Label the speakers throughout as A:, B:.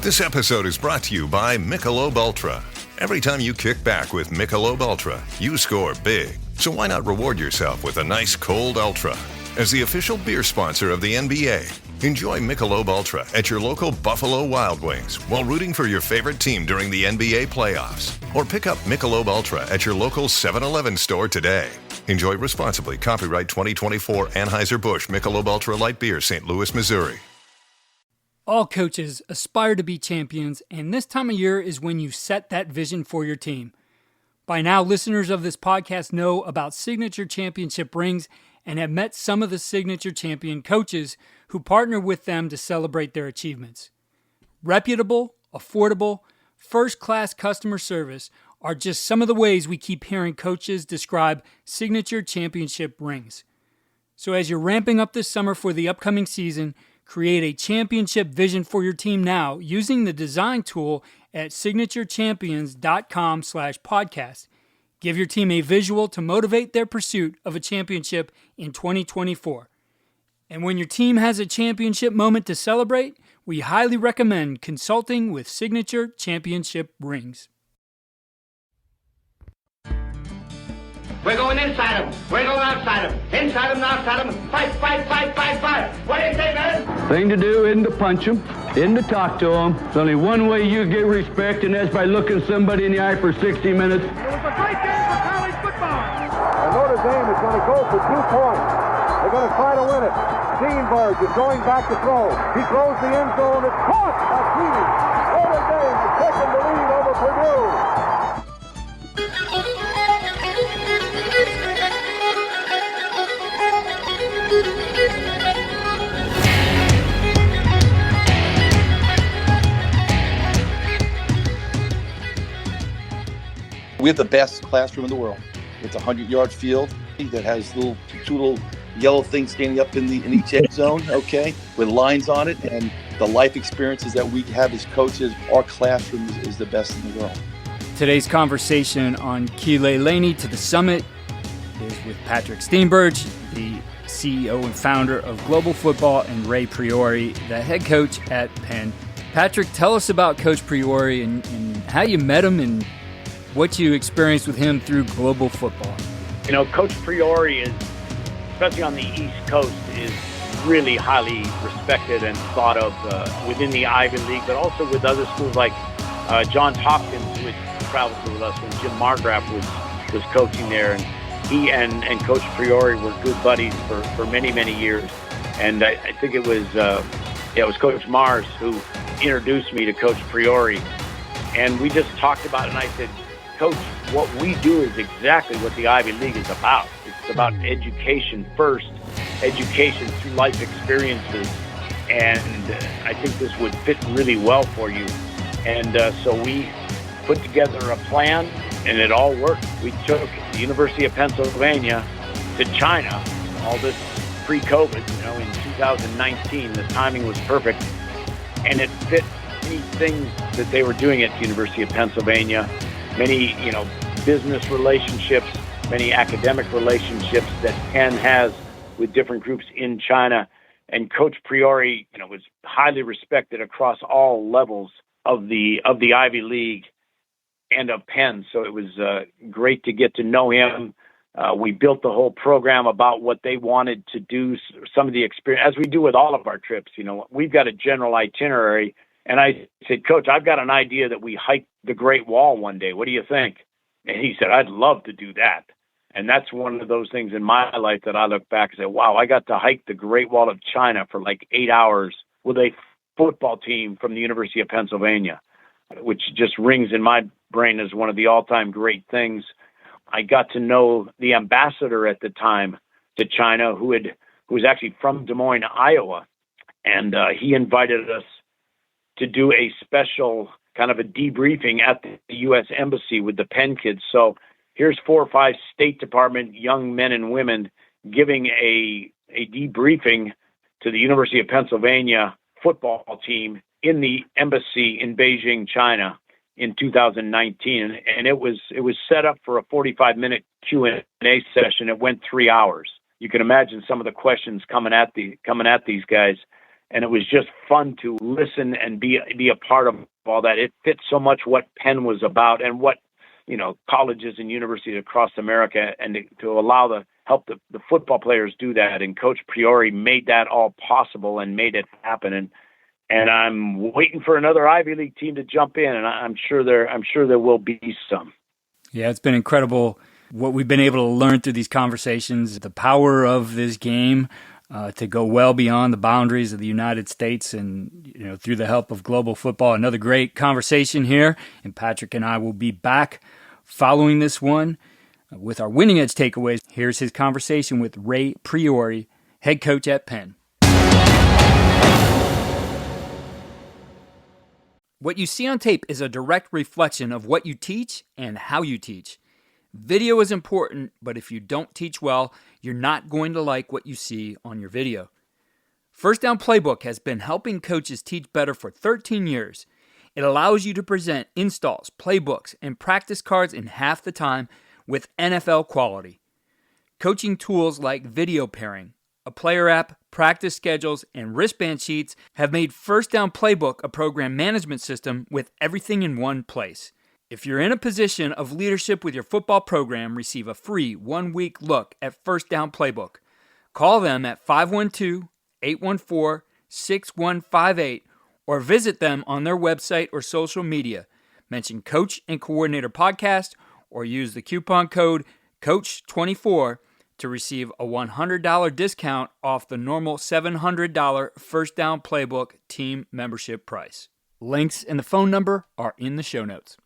A: This episode is brought to you by Michelob Ultra. Every time you kick back with Michelob Ultra, you score big. So why not reward yourself with a nice cold Ultra? As the official beer sponsor of the NBA, enjoy Michelob Ultra at your local Buffalo Wild Wings while rooting for your favorite team during the NBA playoffs. Or pick up Michelob Ultra at your local 7-Eleven store today. Enjoy responsibly. Copyright 2024 Anheuser-Busch Michelob Ultra Light Beer, St. Louis, Missouri.
B: All coaches aspire to be champions, and this time of year is when you set that vision for your team. By now, listeners of this podcast know about signature championship rings and have met some of the signature champion coaches who partner with them to celebrate their achievements. Reputable, affordable, first-class customer service are just some of the ways we keep hearing coaches describe signature championship rings. So as you're ramping up this summer for the upcoming season, create a championship vision for your team now using the design tool at sigaturechampions.com/podcast. Give your team a visual to motivate their pursuit of a championship in 2024. And when your team has a championship moment to celebrate, we highly recommend consulting with Signature Championship Rings.
C: We're going inside them. We're going outside them. Inside them, outside them. Fight, fight, fight, fight, fight. What do you say, man?
D: Thing to do isn't to punch them, isn't to talk to them. There's only one way you get respect, and that's by looking somebody in the eye for 60 minutes.
E: It was a great game for college football.
F: And Notre Dame is going to go for 2 points. They're going to try to win it. Steenberge is going back to throw. He throws the end zone. It's caught by Sweeney. Notre Dame has taken the lead over Purdue.
G: We have the best classroom in the world. It's a 100-yard field that has two little yellow things standing up in each end zone, okay, with lines on it, and the life experiences that we have as coaches. Our classroom is the best in the world.
B: Today's conversation on Kileleni to the Summit is with Patrick Steenberge, the CEO and founder of Global Football, and Ray Priori, the head coach at Penn. Patrick, tell us about Coach Priori and how you met him and what you experienced with him through Global Football.
H: You know, Coach Priori is, especially on the East Coast, is really highly respected and thought of within the Ivy League, but also with other schools like Johns Hopkins, who had traveled with us when Jim Margraf was coaching there. And he and Coach Priori were good buddies for many, many years. And I think it was Coach Mars who introduced me to Coach Priori. And we just talked about it, and I said, Coach, what we do is exactly what the Ivy League is about. It's about education first, education through life experiences, and I think this would fit really well for you. And so we put together a plan, and it all worked. We took the University of Pennsylvania to China, all this pre-COVID, in 2019. The timing was perfect, and it fit many things that they were doing at the University of Pennsylvania. Many, business relationships, many academic relationships that Penn has with different groups in China. And Coach Priori, was highly respected across all levels of the Ivy League and of Penn. So it was great to get to know him. We built the whole program about what they wanted to do, some of the experience, as we do with all of our trips. We've got a general itinerary. And I said, Coach, I've got an idea that we hike the Great Wall one day. What do you think? And he said, I'd love to do that. And that's one of those things in my life that I look back and say, wow, I got to hike the Great Wall of China for like 8 hours with a football team from the University of Pennsylvania, which just rings in my brain as one of the all-time great things. I got to know the ambassador at the time to China, who was actually from Des Moines, Iowa. And he invited us to do a special kind of a debriefing at the U.S. Embassy with the Penn kids. So here's 4 or 5 State Department young men and women giving a debriefing to the University of Pennsylvania football team in the embassy in Beijing, China in 2019. And it was set up for a 45-minute Q&A session. It went 3 hours. You can imagine some of the questions coming at these guys. and it was just fun to listen and be a part of all that. It fits so much what Penn was about and what, colleges and universities across America, and to allow help the football players do that. And Coach Priori made that all possible and made it happen. And I'm waiting for another Ivy League team to jump in, and I'm sure there will be some.
B: Yeah, it's been incredible what we've been able to learn through these conversations, the power of this game to go well beyond the boundaries of the United States and, through the help of global football. Another great conversation here, and Patrick and I will be back following this one with our Winning Edge takeaways. Here's his conversation with Ray Priori, head coach at Penn. What you see on tape is a direct reflection of what you teach and how you teach. Video is important, but if you don't teach well, you're not going to like what you see on your video. First Down Playbook has been helping coaches teach better for 13 years. It allows you to present installs, playbooks, and practice cards in half the time with NFL quality. Coaching tools like video pairing, a player app, practice schedules, and wristband sheets have made First Down Playbook a program management system with everything in one place. If you're in a position of leadership with your football program, receive a free 1-week look at First Down Playbook. Call them at 512-814-6158 or visit them on their website or social media. Mention Coach and Coordinator Podcast or use the coupon code COACH24 to receive a $100 discount off the normal $700 First Down Playbook team membership price. Links and the phone number are in the show notes.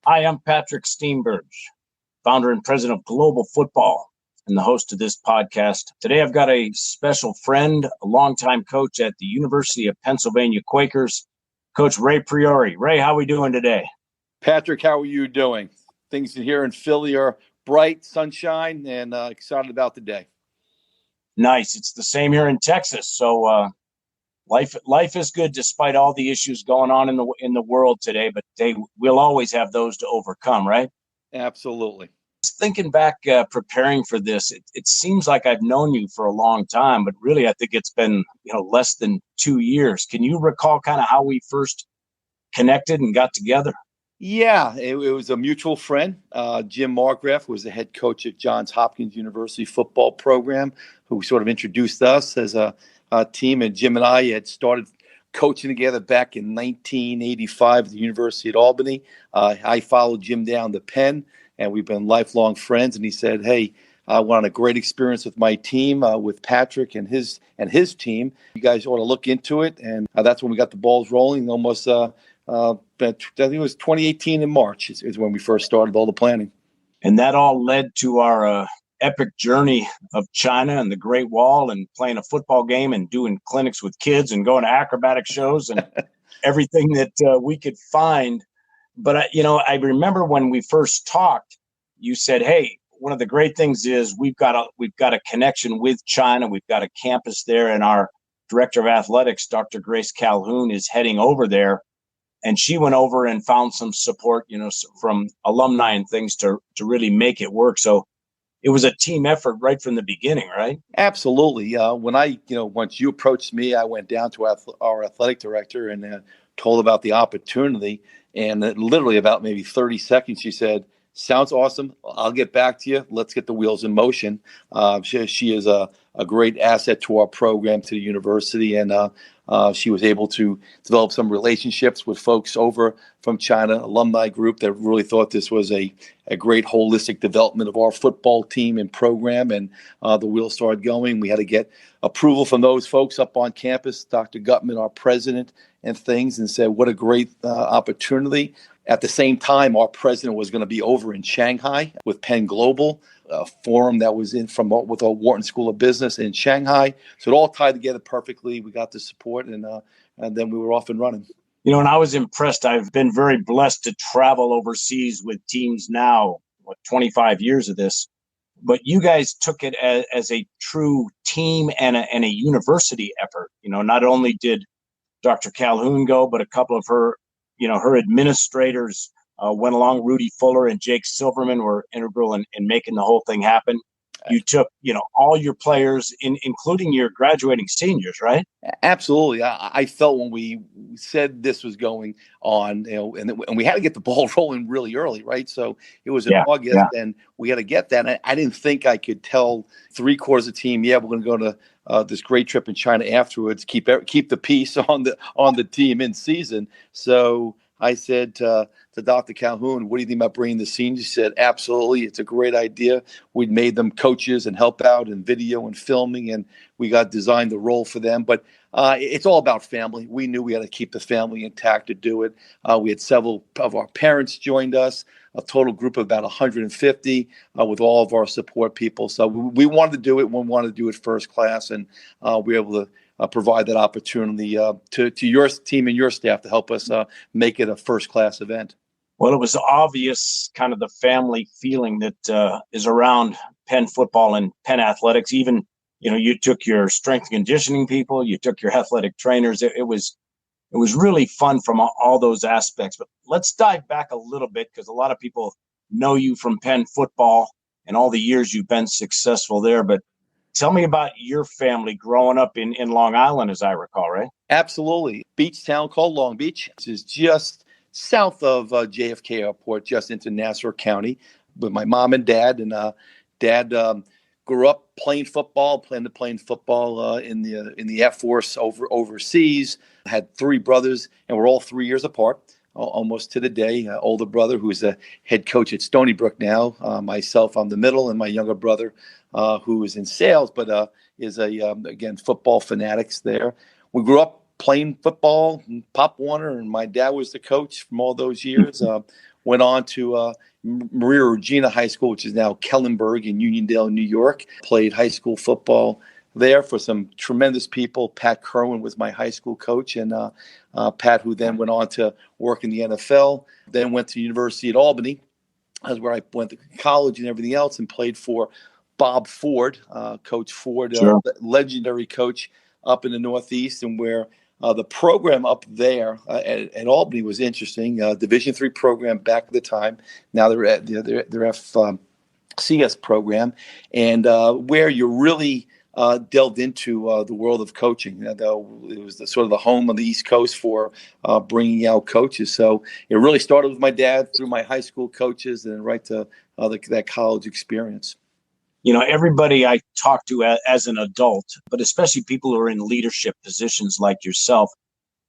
I: Hi, I'm Patrick Steenberge, founder and president of Global Football and the host of this podcast. Today, I've got a special friend, a longtime coach at the University of Pennsylvania Quakers, Coach Ray Priori. Ray, how are we doing today?
G: Patrick, how are you doing? Things here in Philly are bright, sunshine, and excited about the day.
I: Nice. It's the same here in Texas. So life is good despite all the issues going on in the world today. But we'll always have those to overcome, right?
G: Absolutely.
I: Just thinking back, preparing for this, it seems like I've known you for a long time, but really I think it's been less than 2 years. Can you recall kind of how we first connected and got together?
G: Yeah, it was a mutual friend. Jim Margraf was the head coach at Johns Hopkins University football program, who sort of introduced us as a team. And Jim and I had started coaching together back in 1985 at the University at Albany. I followed Jim down to Penn, and we've been lifelong friends. And he said, "Hey, I wanted a great experience with my team, with Patrick and his team. You guys ought to look into it." And that's when we got the balls rolling. Almost. But I think it was 2018 in March is when we first started all the planning.
I: And that all led to our epic journey of China and the Great Wall and playing a football game and doing clinics with kids and going to acrobatic shows and everything that we could find. But, I remember when we first talked, you said, "Hey, one of the great things is we've got a connection with China. We've got a campus there, and our director of athletics, Dr. Grace Calhoun, is heading over there." And she went over and found some support, from alumni and things to really make it work. So it was a team effort right from the beginning, right?
G: Absolutely. Once you approached me, I went down to our athletic director and told about the opportunity. And literally about maybe 30 seconds, she said, "Sounds awesome. I'll get back to you. Let's get the wheels in motion." She is a great asset to our program, to the university, and she was able to develop some relationships with folks over from China, alumni group that really thought this was a great holistic development of our football team and program, and the wheels started going. We had to get approval from those folks up on campus, Dr. Gutman, our president, and things, and said, what a great opportunity. At the same time, our president was going to be over in Shanghai with Penn Global, a forum that was with our Wharton School of Business in Shanghai. So it all tied together perfectly. We got the support, and then we were off and running.
I: And I was impressed. I've been very blessed to travel overseas with teams now, 25 years of this. But you guys took it as a true team and a university effort. Not only did Dr. Calhoun go, but a couple of her administrators went along. Rudy Fuller and Jake Silverman were integral in making the whole thing happen. you took, all your players, including your graduating seniors, right?
G: Absolutely. I felt when we said this was going on, and we had to get the ball rolling really early, right? So it was in August, and we had to get that. And I didn't think I could tell 3/4 of the team, we're going to go to this great trip in China afterwards. Keep the peace on the team in season. So I said to Dr. Calhoun, what do you think about bringing the seniors? He said, absolutely. It's a great idea. We'd made them coaches and help out in video and filming, and we got designed the role for them. But it's all about family. We knew we had to keep the family intact to do it. We had several of our parents joined us, a total group of about 150 with all of our support people. So we wanted to do it. We wanted to do it first class, and we were able to provide that opportunity to your team and your staff to help us make it a first-class event.
I: Well, it was obvious kind of the family feeling that is around Penn football and Penn athletics. Even, you took your strength and conditioning people, you took your athletic trainers. It was really fun from all those aspects. But let's dive back a little bit, because a lot of people know you from Penn football and all the years you've been successful there. But tell me about your family growing up in Long Island, as I recall, right?
G: Absolutely. Beach town called Long Beach, which is just south of JFK Airport, just into Nassau County, with my mom and dad. And dad grew up playing football in the Air Force overseas. Had 3 brothers, and we're all 3 years apart, almost to the day. Older brother, who's a head coach at Stony Brook now. Myself, I'm the middle, and my younger brother, who is in sales, but is again, football fanatics there. We grew up playing football in Pop Warner, and my dad was the coach from all those years. Went on to Maria Regina High School, which is now Kileleni in Uniondale, New York. Played high school football there for some tremendous people. Pat Kerwin was my high school coach, and Pat, who then went on to work in the NFL, then went to University at Albany. That's where I went to college and everything else, and played for Bob Ford, Coach Ford,
I: sure.
G: Legendary coach up in the Northeast, and where the program up there at Albany was interesting. Division III program back at the time. Now they're at their FCS program, and where you really delved into the world of coaching. It was sort of the home of the East Coast for bringing out coaches. So it really started with my dad through my high school coaches, and right to that college experience.
I: Everybody I talk to as an adult, but especially people who are in leadership positions like yourself,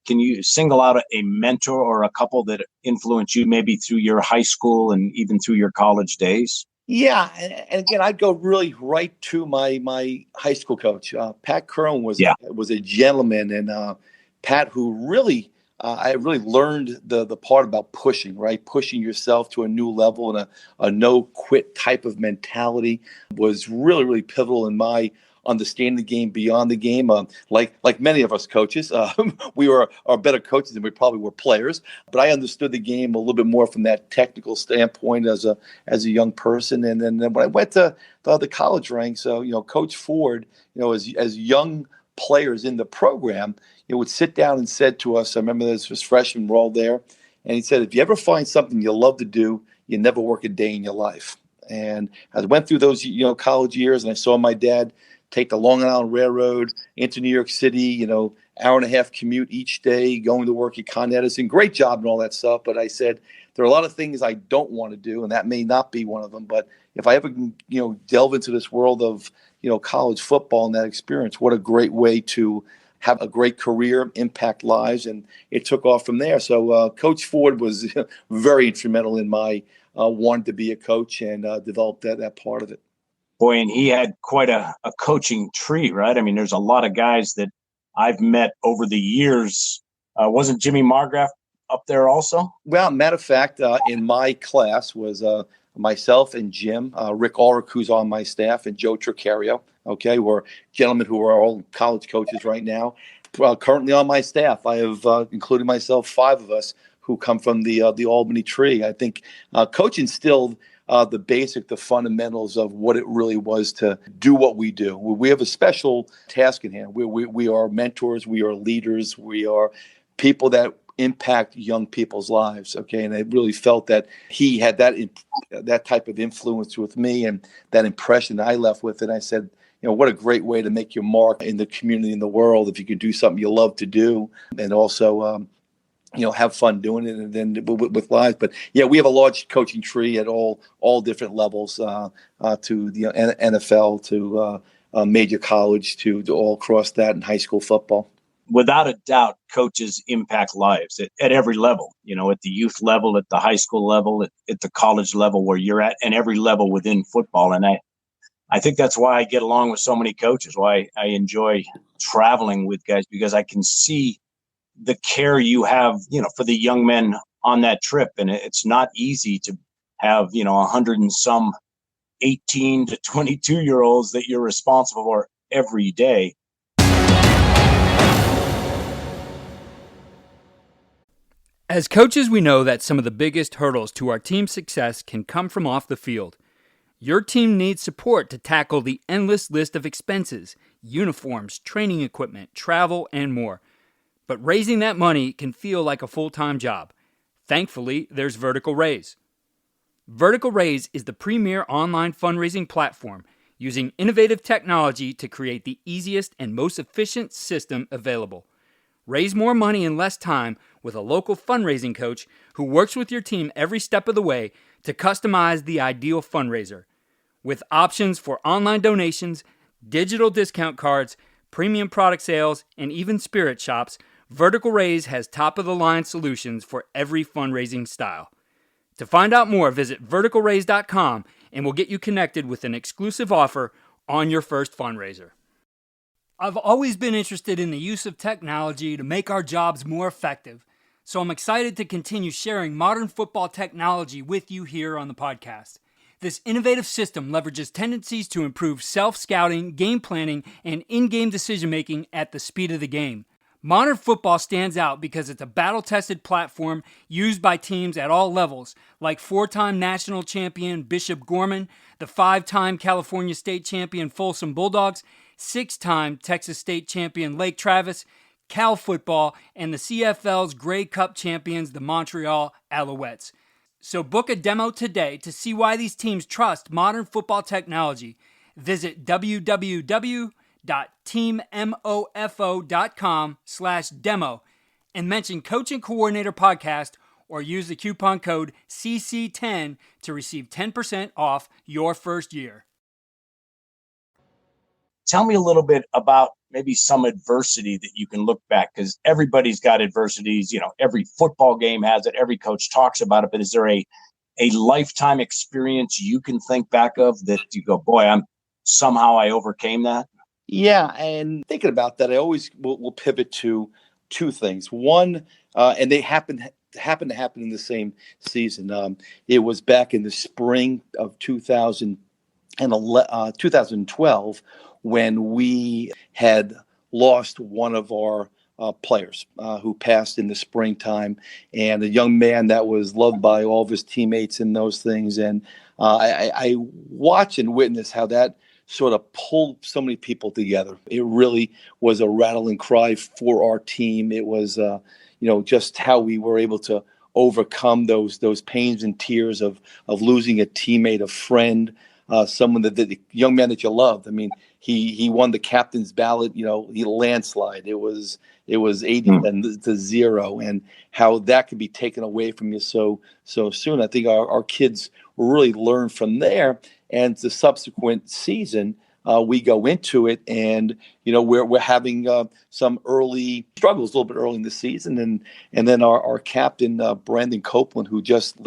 I: can you single out a mentor or a couple that influenced you maybe through your high school and even through your college days?
G: Yeah, and again, I'd go really right to my high school coach. Pat Kerwin was a gentleman, and Pat, who really I really learned the part about pushing, right? Pushing yourself to a new level, and a no quit type of mentality was really, really pivotal in my understanding the game beyond the game. Like many of us coaches, we are better coaches than we probably were players. But I understood the game a little bit more from that technical standpoint as a young person. And then when I went to the college ranks, Coach Ford, as young players in the program, would sit down and said to us, I remember this was freshmen, we're all there, and he said, if you ever find something you love to do, you never work a day in your life. And I went through those college years, and I saw my dad take the Long Island Railroad into New York City, hour and a half commute each day, going to work at Con Edison. Great job and all that stuff. But I said, there are a lot of things I don't want to do, and that may not be one of them. But if I ever, delve into this world of, college football and that experience, what a great way to have a great career, impact lives. And it took off from there. So Coach Ford was very instrumental in my wanting to be a coach, and developed that part of it.
I: Boy, and he had quite a coaching tree, right? I mean, there's a lot of guys that I've met over the years. Wasn't Jimmy Margraf up there also?
G: Well, matter of fact, in my class was myself and Jim, Rick Ulrich, who's on my staff, and Joe Tricario. Okay, we're gentlemen who are all college coaches right now. Currently on my staff, I have, including myself, 5 of us who come from the Albany tree. I think Coach instilled the fundamentals of what it really was to do what we do. We have a special task in hand. We are mentors. We are leaders. We are people that impact young people's lives. Okay. And I really felt that he had that type of influence with me and that impression that I left with. And I said, what a great way to make your mark in the community, in the world, if you could do something you love to do and also, have fun doing it, and then with lives. But yeah, we have a large coaching tree at all different levels, to the NFL, to major college, to all across that, in high school football.
I: Without a doubt, coaches impact lives at every level, at the youth level, at the high school level, at the college level where you're at, and every level within football. And I think that's why I get along with so many coaches, why I enjoy traveling with guys, because I can see the care you have, for the young men on that trip. And it's not easy to have, 100 and some 18 to 22-year-olds that you're responsible for every day.
B: As coaches, we know that some of the biggest hurdles to our team's success can come from off the field. Your team needs support to tackle the endless list of expenses, uniforms, training equipment, travel, and more. But raising that money can feel like a full-time job. Thankfully, there's Vertical Raise. Vertical Raise is the premier online fundraising platform using innovative technology to create the easiest and most efficient system available. Raise more money in less time with a local fundraising coach who works with your team every step of the way to customize the ideal fundraiser. With options for online donations, digital discount cards, premium product sales, and even spirit shops, Vertical Raise has top-of-the-line solutions for every fundraising style. To find out more, visit verticalraise.com and we'll get you connected with an exclusive offer on your first fundraiser. I've always been interested in the use of technology to make our jobs more effective, so I'm excited to continue sharing modern football technology with you here on the podcast. This innovative system leverages tendencies to improve self-scouting, game planning, and in-game decision-making at the speed of the game. Modern football stands out because it's a battle-tested platform used by teams at all levels, like four-time national champion Bishop Gorman, the five-time California state champion Folsom Bulldogs, six-time Texas state champion Lake Travis, Cal football, and the CFL's Grey Cup champions, the Montreal Alouettes. So book a demo today to see why these teams trust modern football technology. Visit www.teammofo.com/demo and mention Coach and Coordinator Podcast or use the coupon code CC10 to receive 10% off your first year.
I: Tell me a little bit about maybe some adversity that you can look back, because everybody's got adversities. Every football game has it. Every coach talks about it. But is there a lifetime experience you can think back of that you go, boy, I overcame that?
G: Yeah, and thinking about that, I always will pivot to two things. One, and they happen to happen in the same season. It was back in the spring of 2012 when we had lost one of our players who passed in the springtime, and a young man that was loved by all of his teammates and those things. And I watched and witnessed how that sort of pulled so many people together. It really was a rattling cry for our team. It was, just how we were able to overcome those pains and tears of losing a teammate, a friend, someone the young man that you loved. I mean, he won the captain's ballot, he landslide. It was 80-0, and how that could be taken away from you so soon. I think our kids will really learn from there. And the subsequent season, we go into it, and we're having some early struggles, a little bit early in the season, and then our captain Brandon Copeland, who just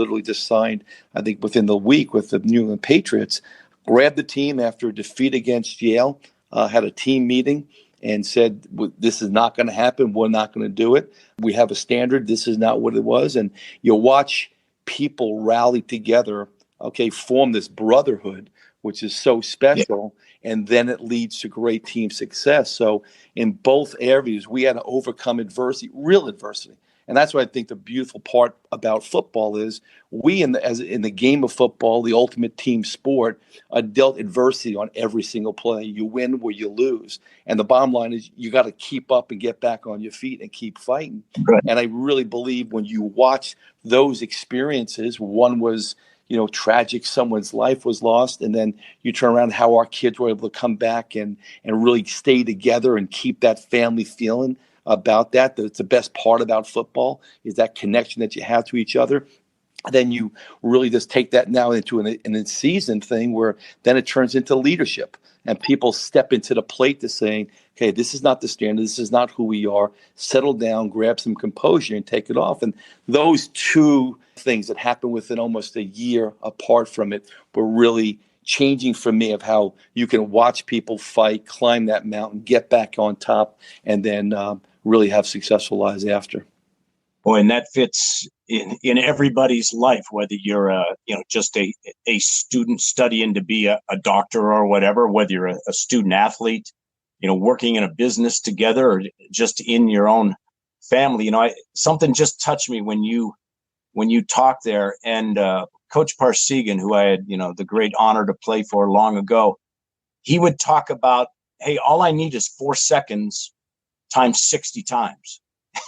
G: signed, I think within the week with the New England Patriots, grabbed the team after a defeat against Yale, had a team meeting, and said, "This is not going to happen. We're not going to do it. We have a standard. This is not what it was." And you watch people rally together. Okay, form this brotherhood which is so special. And then it leads to great team success. So in both areas, we had to overcome adversity, real adversity. And that's what I think the beautiful part about football is we, in the game of football, the ultimate team sport, are dealt adversity on every single play. You win or you lose. And the bottom line is you got to keep up and get back on your feet and keep fighting.
I: Right.
G: And I really believe when you watch those experiences, one was, tragic, someone's life was lost, and then you turn around how our kids were able to come back and really stay together and keep that family feeling about that. That's the best part about football, is that connection that you have to each other. Then you really just take that now into an season thing where then it turns into leadership, and people step into the plate to saying, okay, this is not the standard. This is not who we are. Settle down, grab some composure, and take it off. And those two things that happened within almost a year apart from it were really changing for me, of how you can watch people fight, climb that mountain, get back on top, and then really have successful lives after.
I: Boy, and that fits in everybody's life, whether you're just a student studying to be a doctor or whatever, whether you're a student athlete, working in a business together, or just in your own family. Something just touched me when you talked there, and Coach Parsegan, who I had the great honor to play for long ago, he would talk about, hey, all I need is 4 seconds times 60 times.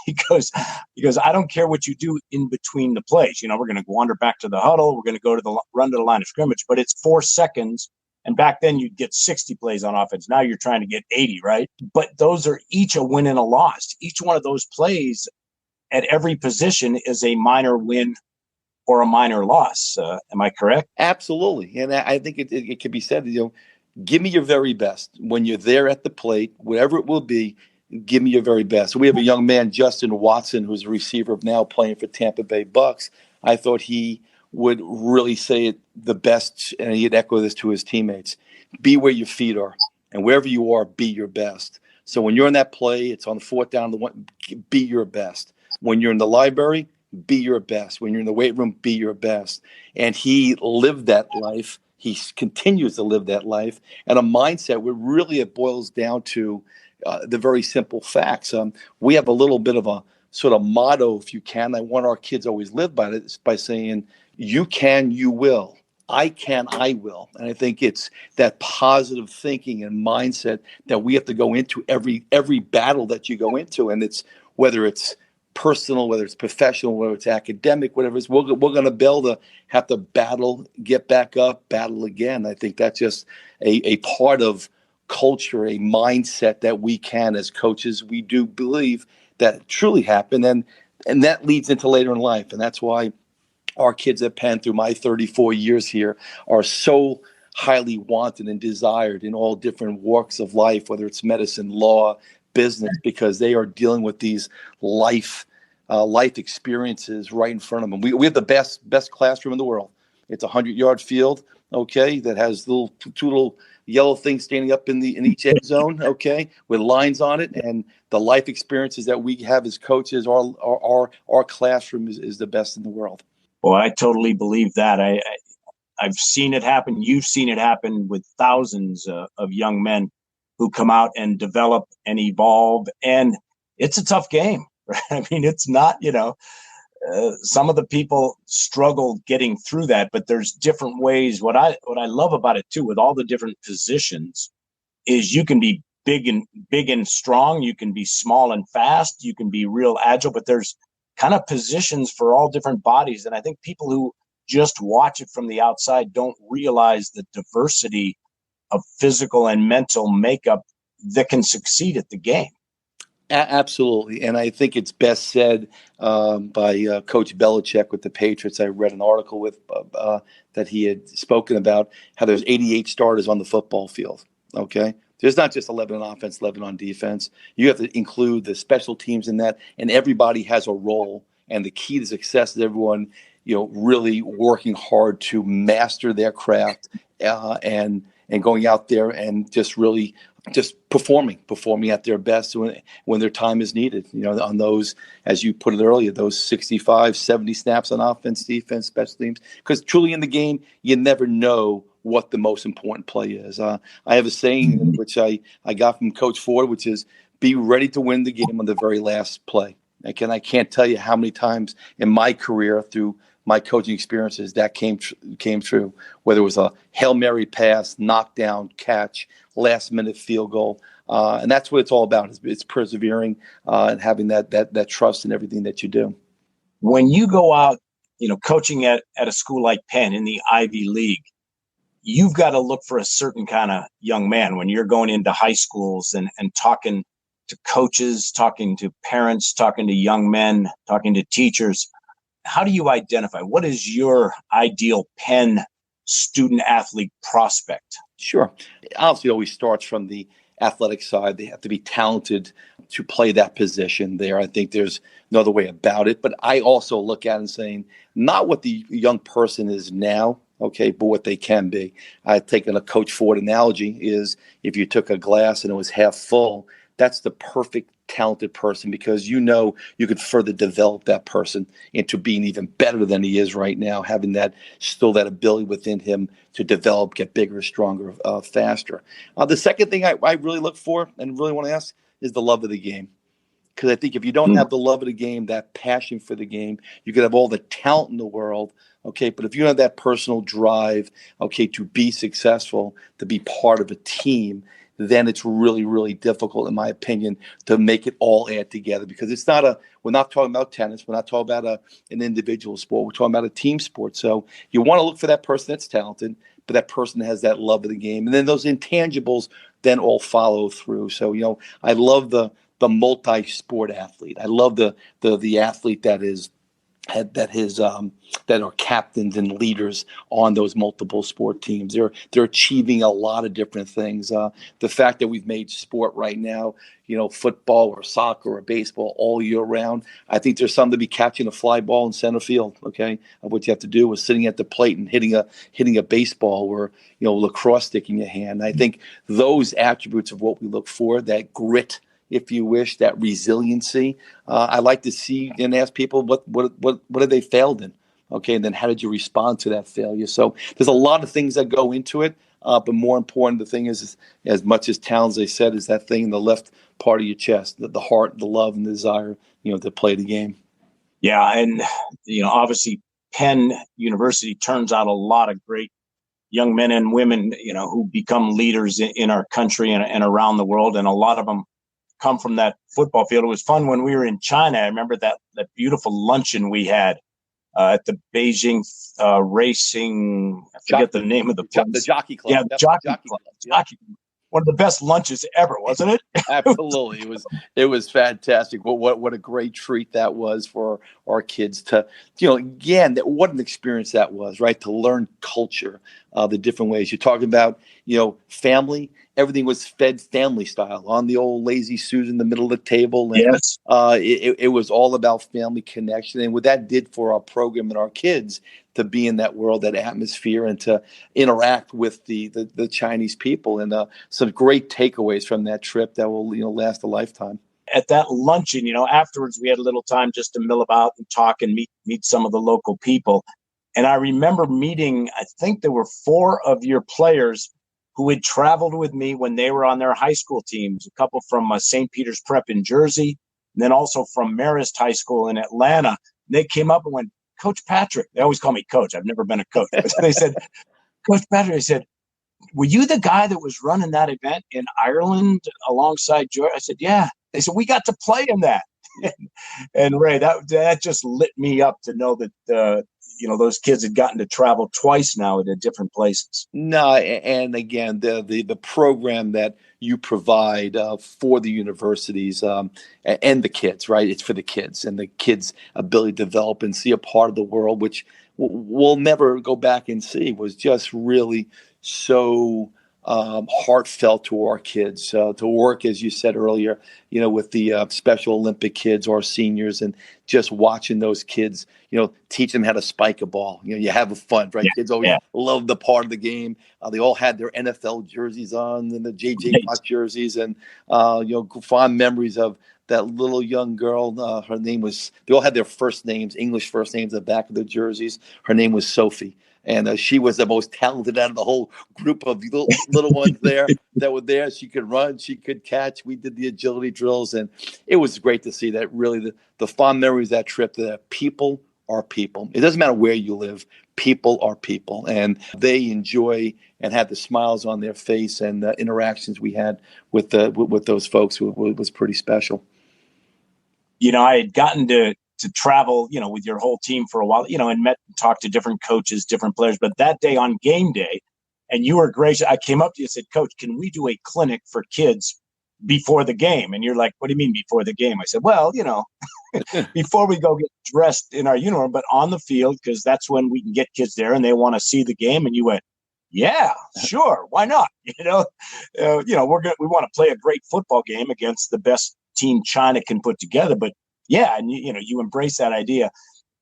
I: He goes, I don't care what you do in between the plays. We're going to wander back to the huddle. We're going to go to the run to the line of scrimmage, but it's 4 seconds. And back then you'd get 60 plays on offense. Now you're trying to get 80, right? But those are each a win and a loss. Each one of those plays at every position is a minor win or a minor loss. Am I correct?
G: Absolutely. And I think it can be said, give me your very best. When you're there at the plate, whatever it will be, give me your very best. We have a young man, Justin Watson, who's a receiver now playing for Tampa Bay Bucks. I thought he would really say it the best, and he'd echo this to his teammates. Be where your feet are, and wherever you are, be your best. So when you're in that play, it's on the fourth down, be your best. When you're in the library, be your best. When you're in the weight room, be your best. And he lived that life. He continues to live that life. And a mindset where really it boils down to the very simple facts. We have a little bit of a sort of motto, if you can. I want our kids always live by it, by saying, you can, you will. I can, I will. And I think it's that positive thinking and mindset that we have to go into every battle that you go into. And it's whether it's personal, whether it's professional, whether it's academic, whatever it is, we're going to be able to have to battle, get back up, battle again. I think that's just a part of culture, a mindset that we can, as coaches, we do believe that truly happen. And that leads into later in life. And that's why our kids at Penn, through my 34 years here, are so highly wanted and desired in all different walks of life, whether it's medicine, law, business, because they are dealing with these life experiences right in front of them. We have the best classroom in the world. It's a 100-yard field, okay, that has two little yellow things standing up in each end zone, okay, with lines on it, and the life experiences that we have as coaches. Our classroom is the best in the world.
I: Well, I totally believe that. I've seen it happen. You've seen it happen with thousands of young men who come out and develop and evolve. And it's a tough game, right? I mean, it's not, some of the people struggle getting through that, but there's different ways. What I love about it too, with all the different positions, is you can be big and strong. You can be small and fast. You can be real agile, but there's kind of positions for all different bodies. And I think people who just watch it from the outside don't realize the diversity of physical and mental makeup that can succeed at the game.
G: Absolutely. And I think it's best said by Coach Belichick with the Patriots. I read an article with that he had spoken about how there's 88 starters on the football field. Okay. There's not just 11 on offense, 11 on defense. You have to include the special teams in that, and everybody has a role. And the key to success is everyone, really working hard to master their craft and going out there and just really just performing at their best when their time is needed, on those, as you put it earlier, those 65, 70 snaps on offense, defense, special teams. Because truly in the game, you never know what the most important play is. I have a saying which I got from Coach Ford, which is be ready to win the game on the very last play. I can't tell you how many times in my career through my coaching experiences that came true, whether it was a Hail Mary pass, knockdown, catch, last-minute field goal. And that's what it's all about. It's persevering and having that trust in everything that you do.
I: When you go out, coaching at a school like Penn in the Ivy League, you've got to look for a certain kind of young man when you're going into high schools and talking to coaches, talking to parents, talking to young men, talking to teachers. How do you identify? What is your ideal Penn student athlete prospect?
G: Sure. Obviously, it always starts from the athletic side. They have to be talented to play that position there. I think there's no other way about it. But I also look at it and saying, not what the young person is now, okay, but what they can be. I've taken a Coach Ford analogy is if you took a glass and it was half full, that's the perfect talented person, because you could further develop that person into being even better than he is right now, having that ability within him to develop, get bigger, stronger, faster. The second thing I really look for and really want to ask is the love of the game. Because I think if you don't have the love of the game, that passion for the game, you could have all the talent in the world, okay, but if you don't have that personal drive, okay, to be successful, to be part of a team, then it's really, really difficult, in my opinion, to make it all add together, because we're not talking about tennis. We're not talking about an individual sport. We're talking about a team sport. So you want to look for that person that's talented, but that person has that love of the game. And then those intangibles then all follow through. So, I love the multi-sport athlete. I love the athlete that are captains and leaders on those multiple sport teams. They're achieving a lot of different things. The fact that we've made sport right now, football or soccer or baseball all year round, I think there's something to be catching a fly ball in center field. Okay, what you have to do is sitting at the plate and hitting a baseball, or lacrosse stick in your hand. I think those attributes of what we look for, that grit, if you wish, that resiliency. I like to see and ask people what have they failed in, okay, and then how did you respond to that failure? So there's a lot of things that go into it, but more important, the thing is as much as talent, as they said, is that thing in the left part of your chest, the heart, the love, and the desire, to play the game.
I: Yeah, and obviously Penn University turns out a lot of great young men and women, who become leaders in our country and around the world, and a lot of them come from that football field. It was fun when we were in China. I remember that beautiful luncheon we had at the Beijing racing. I forget the name of the place.
G: The Jockey Club.
I: Yeah, the Jockey Club. Jockey. One of the best lunches ever, wasn't it?
G: Absolutely. It was fantastic. What a great treat that was for our kids to, again, what an experience that was, right? To learn culture, the different ways. You're talking about, family. Everything was fed family style on the old lazy Susan in the middle of the table. And,
I: yes.
G: It was all about family connection. And what that did for our program and our kids to be in that world, that atmosphere, and to interact with the Chinese people. And some great takeaways from that trip that will last a lifetime.
I: At that luncheon, afterwards we had a little time just to mill about and talk and meet some of the local people. And I remember meeting, I think there were 4 of your players who had traveled with me when they were on their high school teams, a couple from St. Peter's Prep in Jersey, and then also from Marist High School in Atlanta. And they came up and went, Coach Patrick, they always call me Coach. I've never been a coach. But they said, Coach Patrick, they said, were you the guy that was running that event in Ireland alongside George? I said, yeah. They said, we got to play in that. And Ray, that just lit me up to know that, those kids had gotten to travel twice now to different places.
G: No, and again, the program that you provide for the universities and the kids, right? It's for the kids and the kids' ability to develop and see a part of the world, which we'll never go back and see, was just really so heartfelt to our kids, to work, as you said earlier, with the Special Olympic kids, our seniors, and just watching those kids, teach them how to spike a ball. You have fun, right? Kids always love the part of the game. They all had their NFL jerseys on and the JJ Watt jerseys, and fond memories of that little young girl. Her name was. They all had their first names, English first names, at the back of their jerseys. Her name was Sophie, and she was the most talented out of the whole group of little ones there that were there. She could run, she could catch. We did the agility drills, and it was great to see that. Really, the fond memories of that trip. That people are people. It doesn't matter where you live. People are people, and they enjoy and had the smiles on their face, and the interactions we had with those folks was pretty special.
I: I had gotten to travel, with your whole team for a while, and met and talked to different coaches, different players. But that day on game day, and you were gracious, I came up to you and said, Coach, can we do a clinic for kids before the game? And you're like, what do you mean before the game? I said, well, before we go get dressed in our uniform, but on the field, because that's when we can get kids there and they want to see the game. And you went, yeah, sure. Why not? We want to play a great football game against the best team China can put together. But yeah, and you embrace that idea.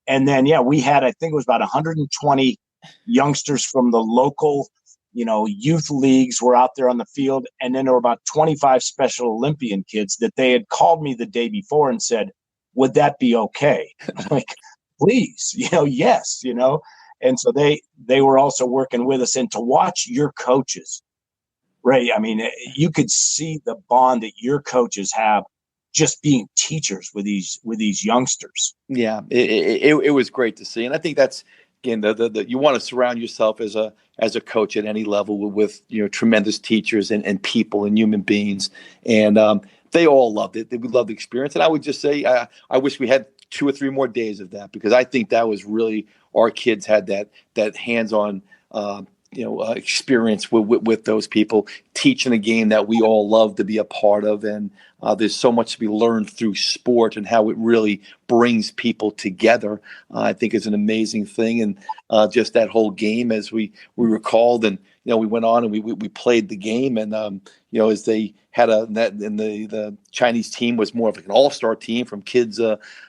I: And then, we had, I think it was about 120 youngsters from the local, youth leagues were out there on the field. And then there were about 25 Special Olympian kids that they had called me the day before and said, would that be okay? I'm like, please, yes, And so they were also working with us. And to watch your coaches, Ray, I mean, you could see the bond that your coaches have just being teachers with these youngsters.
G: Yeah, it was great to see. And I think that's, again, you want to surround yourself as a coach at any level with tremendous teachers and people and human beings. And they all loved it. They would love the experience. And I would just say, I wish we had 2 or 3 more days of that, because I think that was really, our kids had that hands-on, experience with those people, teaching a game that we all love to be a part of. And there's so much to be learned through sport and how it really brings people together. I think is an amazing thing. And just that whole game, as we recalled, and we went on and we played the game, and as they had the Chinese team was more of an all-star team from kids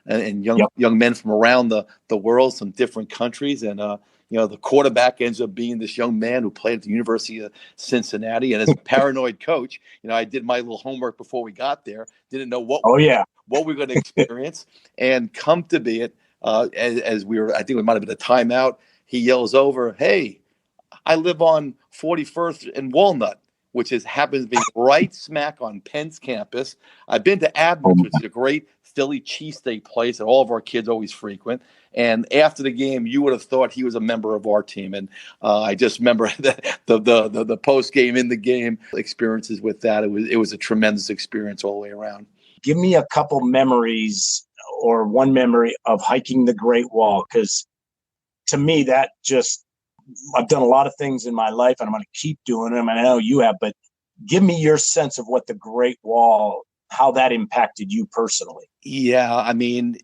G: and young men from around the world, some different countries. And the quarterback ends up being this young man who played at the University of Cincinnati. And as a paranoid coach, I did my little homework before we got there. Didn't know what we were going to experience. And come to be it, as we were, I think it might have been a timeout, he yells over, "Hey, I live on 41st and Walnut," which happens to be right smack on Penn's campus. I've been to Abner's, which is a great Philly cheesesteak place that all of our kids always frequent. And after the game, you would have thought he was a member of our team. And I just remember the post game, in the game experiences with that. It was a tremendous experience all the way around.
I: Give me a couple memories, or one memory, of hiking the Great Wall, because to me that just, I've done a lot of things in my life and I'm going to keep doing them. And I know you have, but give me your sense of what the Great Wall, how that impacted you personally.
G: Yeah. I mean,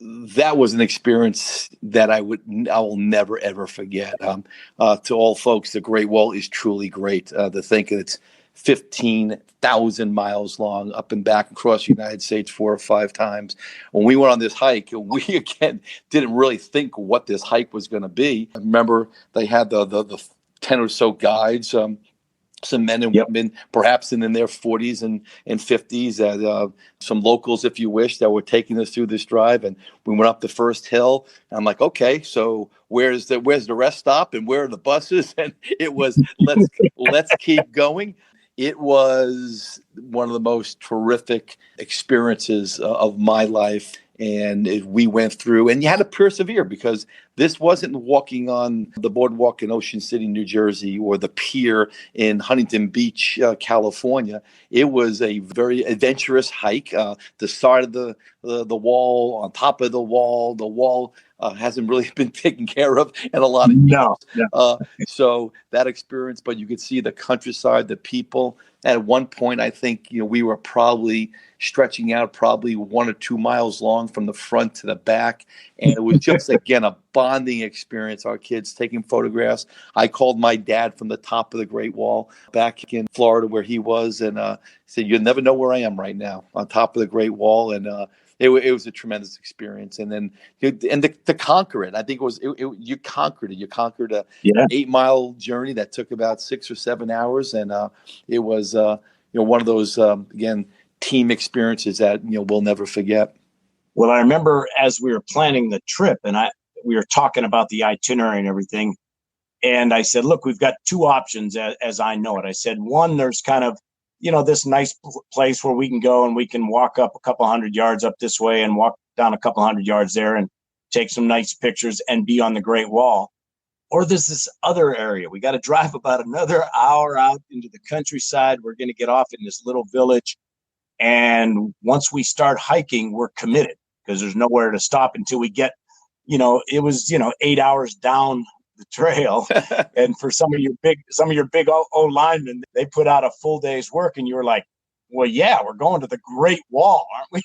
G: that was an experience that I will never, ever forget. To all folks, the Great Wall is truly great. To think that it's 15,000 miles long, up and back across the United States 4 or 5 times. When we went on this hike, we again didn't really think what this hike was going to be. I remember they had the 10 or so guides, some men and women, perhaps in their 40s and 50s, some locals, if you wish, that were taking us through this drive. And we went up the first hill. And I'm like, okay, so where's the rest stop and where are the buses? And it was, let's keep going. It was one of the most terrific experiences of my life. And we went through, and you had to persevere, because this wasn't walking on the boardwalk in Ocean City, New Jersey, or the pier in Huntington Beach, California. It was a very adventurous hike. The side of the wall, on top of the wall hasn't really been taken care of in a lot of years. No. So that experience, but you could see the countryside, the people. At one point, I think we were probably stretching out 1 or 2 miles long from the front to the back. And it was just, again, a bonding experience. Our kids taking photographs. I called my dad from the top of the Great Wall back in Florida where he was, and said, "You'll never know where I am right now, on top of the Great Wall." And it was a tremendous experience. And then to conquer it, I think you conquered it. You conquered a 8-mile journey that took about 6 or 7 hours. And it was one of those, again, team experiences that, we'll never forget.
I: Well, I remember as we were planning the trip and we were talking about the itinerary and everything. And I said, look, we've got two options as I know it. I said, one, there's kind of, this nice place where we can go and we can walk up a couple hundred yards up this way and walk down a couple hundred yards there and take some nice pictures and be on the Great Wall. Or there's this other area. We got to drive about another hour out into the countryside. We're going to get off in this little village. And once we start hiking, we're committed because there's nowhere to stop until we get, it was, 8 hours down the trail. And for some of your big O linemen, they put out a full day's work and you were like, well, yeah, we're going to the Great Wall, aren't we?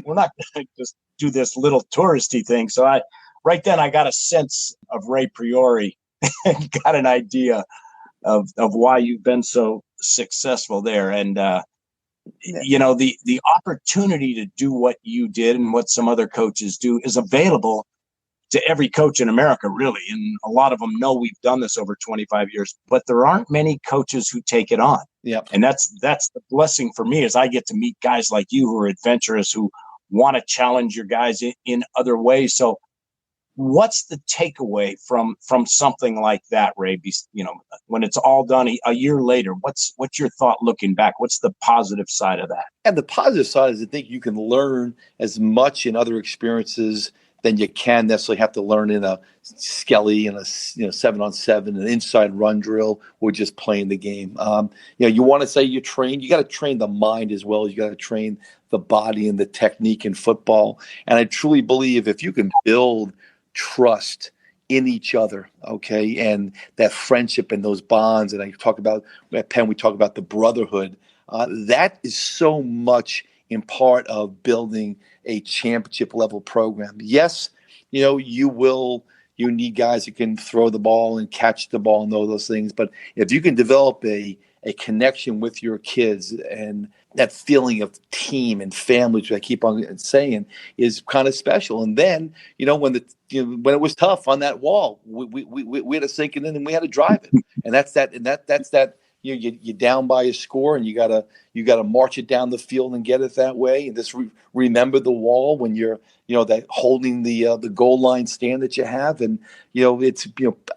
I: We're not going to just do this little touristy thing. So right then I got a sense of Ray Priori and got an idea of why you've been so successful there. And, the opportunity to do what you did and what some other coaches do is available to every coach in America, really. And a lot of them know we've done this over 25 years, but there aren't many coaches who take it on.
G: Yep.
I: And that's the blessing for me is I get to meet guys like you who are adventurous, who want to challenge your guys in other ways. So what's the takeaway from something like that, Ray? When it's all done a year later, what's your thought looking back? What's the positive side of that?
G: And the positive side is I think you can learn as much in other experiences than you can necessarily have to learn in a skelly and a 7-on-7, an inside run drill, or just playing the game. You want to say you train, you got to train the mind as well as you got to train the body and the technique in football. And I truly believe if you can build trust in each other, okay, and that friendship and those bonds, and I talk about at Penn, we talk about the brotherhood. That is so much in part of building a championship level program. Yes, you need guys who can throw the ball and catch the ball and all those things. But if you can develop a connection with your kids, and that feeling of team and family, which I keep on saying, is kind of special. And then, when it was tough on that wall, we had to sink it in and we had to drive it. And that's that. You're down by a score, and you gotta march it down the field and get it that way. And just remember the wall when you're that holding the goal line stand that you have. And it's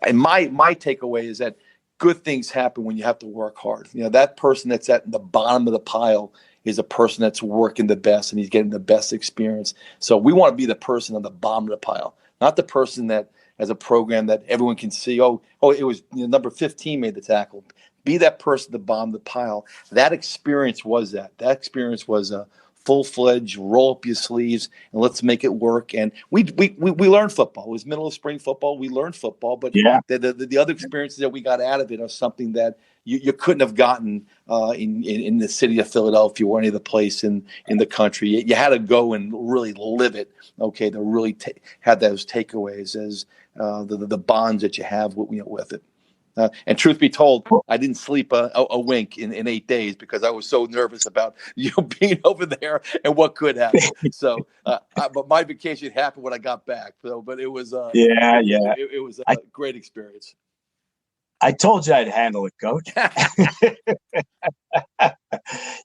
G: and my takeaway is that good things happen when you have to work hard. That person that's at the bottom of the pile is a person that's working the best and he's getting the best experience. So we want to be the person on the bottom of the pile, not the person that as a program that everyone can see. Oh, it was number 15 made the tackle. Be that person at the bottom of the pile. That experience was that. That experience was a full-fledged roll up your sleeves and let's make it work. And we learned football. It was middle of spring football. We learned football, but the other experiences that we got out of it are something that you couldn't have gotten in the city of Philadelphia or any other place in the country. You had to go and really live it, okay, to really have those takeaways as the bonds that you have with it. And truth be told, I didn't sleep a wink in 8 days because I was so nervous about being over there and what could happen. So, but my vacation happened when I got back. So, but it was it was a great experience.
I: I told you I'd handle it, Coach.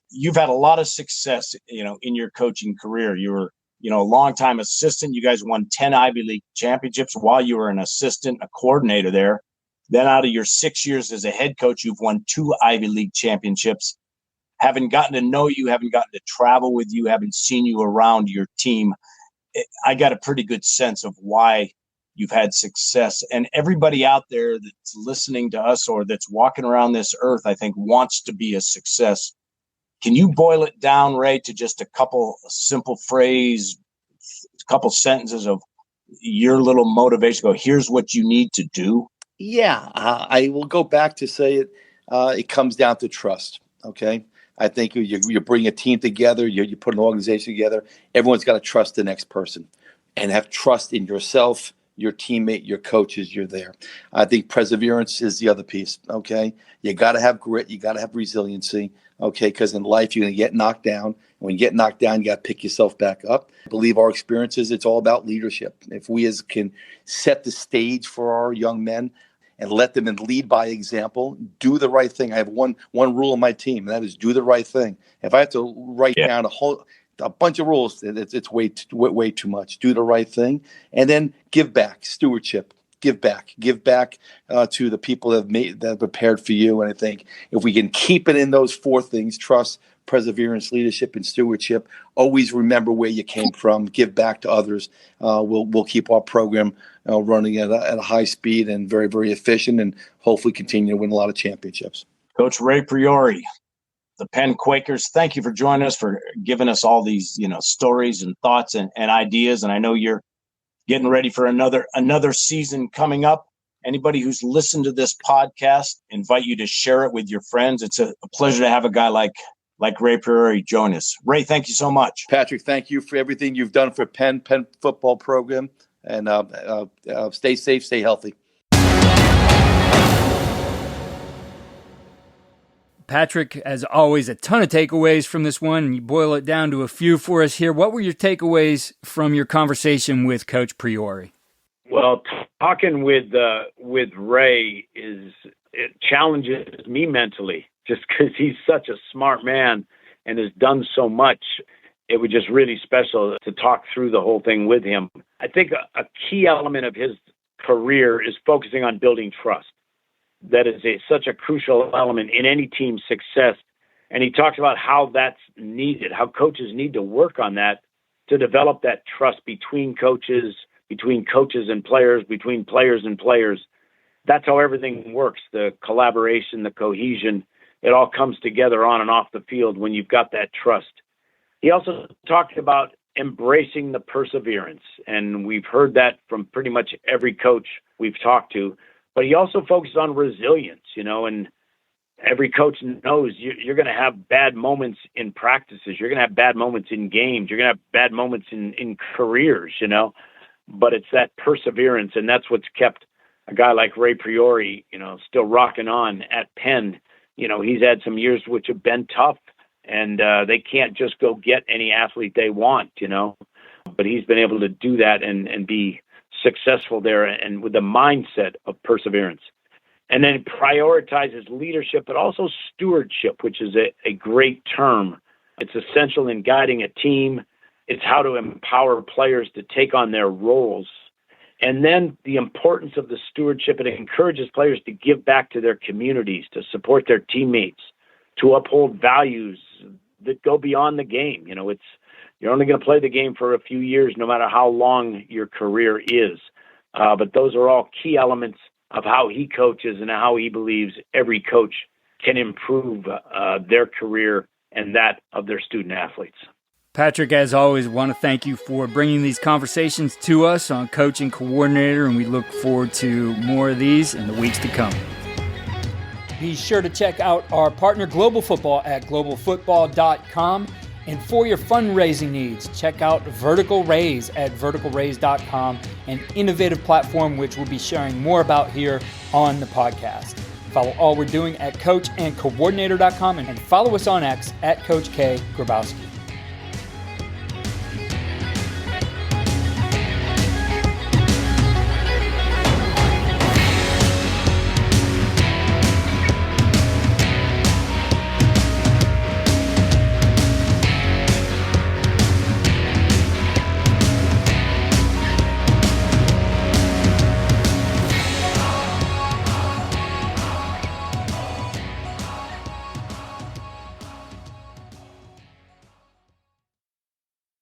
I: You've had a lot of success, in your coaching career. You were, a longtime assistant. You guys won 10 Ivy League championships while you were an assistant, a coordinator there. Then out of your 6 years as a head coach, you've won 2 Ivy League championships. Haven't gotten to know you, haven't gotten to travel with you, haven't seen you around your team. I got a pretty good sense of why you've had success. And everybody out there that's listening to us or that's walking around this earth, I think, wants to be a success. Can you boil it down, Ray, to just a couple simple phrase, a couple sentences of your little motivation? Go, here's what you need to do.
G: Yeah, I will go back to say it. It comes down to trust. Okay, I think you bring a team together, you put an organization together. Everyone's got to trust the next person, and have trust in yourself, your teammate, your coaches. You're there. I think perseverance is the other piece. Okay, you got to have grit. You got to have resiliency. Okay, because in life you're going to get knocked down. When you get knocked down, you got to pick yourself back up. I believe our experiences, it's all about leadership. If we can set the stage for our young men and let them lead by example. Do the right thing. I have one rule in my team, and that is do the right thing. If I have to write down a bunch of rules, it's way too much. Do the right thing, and then give back. Stewardship. Give back to the people that have prepared for you. And I think if we can keep it in those four things: trust, perseverance, leadership, and stewardship. Always remember where you came from. Give back to others. We'll keep our program running at a high speed and very, very efficient, and hopefully continue to win a lot of championships.
I: Coach Ray Priori, the Penn Quakers, thank you for joining us, for giving us all these stories and thoughts and ideas. And I know you're getting ready for another season coming up. Anybody who's listened to this podcast, invite you to share it with your friends. It's a pleasure to have a guy like Ray Priori join us. Ray, thank you so much.
G: Patrick, thank you for everything you've done for Penn football program. And stay safe, stay healthy.
B: Patrick, as always, a ton of takeaways from this one. You boil it down to a few for us here. What were your takeaways from your conversation with Coach Priori?
H: Well, talking with Ray it challenges me mentally, just because he's such a smart man and has done so much. It was just really special to talk through the whole thing with him. I think a key element of his career is focusing on building trust. That is such a crucial element in any team's success. And he talks about how that's needed, how coaches need to work on that to develop that trust between coaches and players, between players and players. That's how everything works, the collaboration, the cohesion. It all comes together on and off the field when you've got that trust. He also talked about embracing the perseverance, and we've heard that from pretty much every coach we've talked to. But he also focused on resilience, and every coach knows you're going to have bad moments in practices. You're going to have bad moments in games. You're going to have bad moments in careers, but it's that perseverance. And that's what's kept a guy like Ray Priori, still rocking on at Penn. He's had some years which have been tough, and they can't just go get any athlete they want, but he's been able to do that and be successful there, and with the mindset of perseverance. And then prioritizes leadership, but also stewardship, which is a great term. It's essential in guiding a team. It's how to empower players to take on their roles. And then the importance of the stewardship, it encourages players to give back to their communities, to support their teammates, to uphold values that go beyond the game. You're only going to play the game for a few years, no matter how long your career is. But those are all key elements of how he coaches and how he believes every coach can improve their career and that of their student athletes.
B: Patrick, as always, want to thank you for bringing these conversations to us on Coach and Coordinator, and we look forward to more of these in the weeks to come. Be sure to check out our partner Global Football at globalfootball.com. And for your fundraising needs, check out Vertical Raise at verticalraise.com, an innovative platform which we'll be sharing more about here on the podcast. Follow all we're doing at coachandcoordinator.com and follow us on X at Coach K. Grabowski.